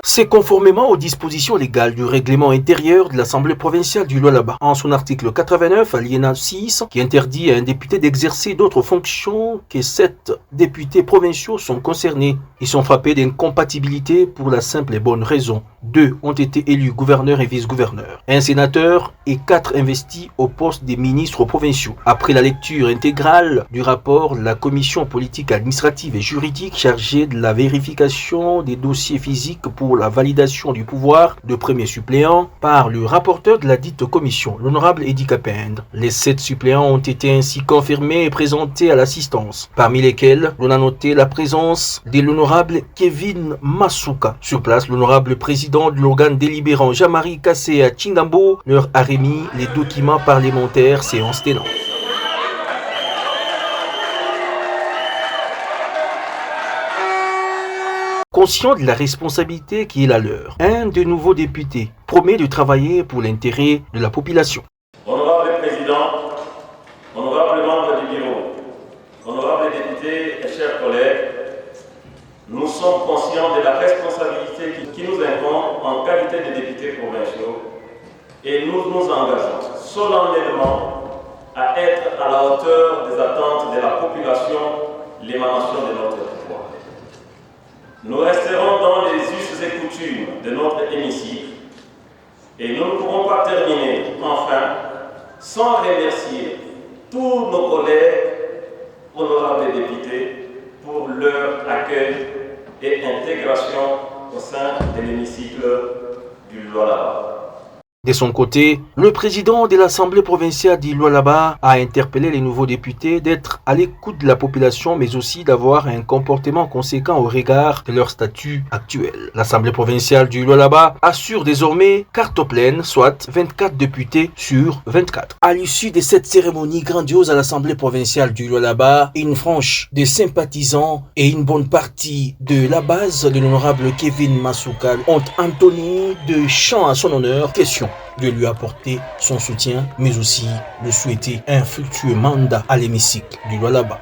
C'est conformément aux dispositions légales du règlement intérieur de l'Assemblée provinciale du Lualaba, en son article 89, alinéa 6, qui interdit à un député d'exercer d'autres fonctions que 7 députés provinciaux sont concernés. Ils sont frappés d'incompatibilité pour la simple et bonne raison. 2 ont été élus gouverneurs et vice-gouverneurs, un sénateur et 4 investis au poste des ministres provinciaux. Après la lecture intégrale du rapport de la commission politique administrative et juridique chargée de la vérification des dossiers physiques pour la validation du pouvoir de premier suppléant par le rapporteur de la dite commission, l'honorable Eddy Kapende. Les 7 suppléants ont été ainsi confirmés et présentés à l'assistance, parmi lesquels l'on a noté la présence de l'honorable Kevin Masuka. Sur place, l'honorable président de l'organe délibérant Jean-Marie Kassé à Chingambo leur a remis les documents parlementaires séance tenante. Conscient de la responsabilité qui est la leur, un des nouveaux députés promet de travailler pour l'intérêt de la population. Honorable Président, honorable membre du bureau, honorable député et chers collègues, nous sommes conscients de la responsabilité qui nous incombe en qualité de députés provinciaux et nous nous engageons solennellement à être à la hauteur des attentes de la population, l'émanation de notre pouvoir. Nous resterons dans les us et coutumes de notre hémicycle et nous ne pourrons pas terminer, enfin, sans remercier tous nos collègues, honorables députés, pour leur accueil et intégration au sein de l'hémicycle du Lualaba. De son côté, le président de l'Assemblée provinciale du Lualaba a interpellé les nouveaux députés d'être à l'écoute de la population, mais aussi d'avoir un comportement conséquent au regard de leur statut actuel. L'Assemblée provinciale du Lualaba assure désormais carte pleine, soit 24 députés sur 24. À l'issue de cette cérémonie grandiose à l'Assemblée provinciale du Lualaba, une frange de sympathisants et une bonne partie de la base de l'honorable Kevin Masuka ont entonné de chants à son honneur. Question de lui apporter son soutien, mais aussi de souhaiter un fructueux mandat à l'hémicycle du Lualaba.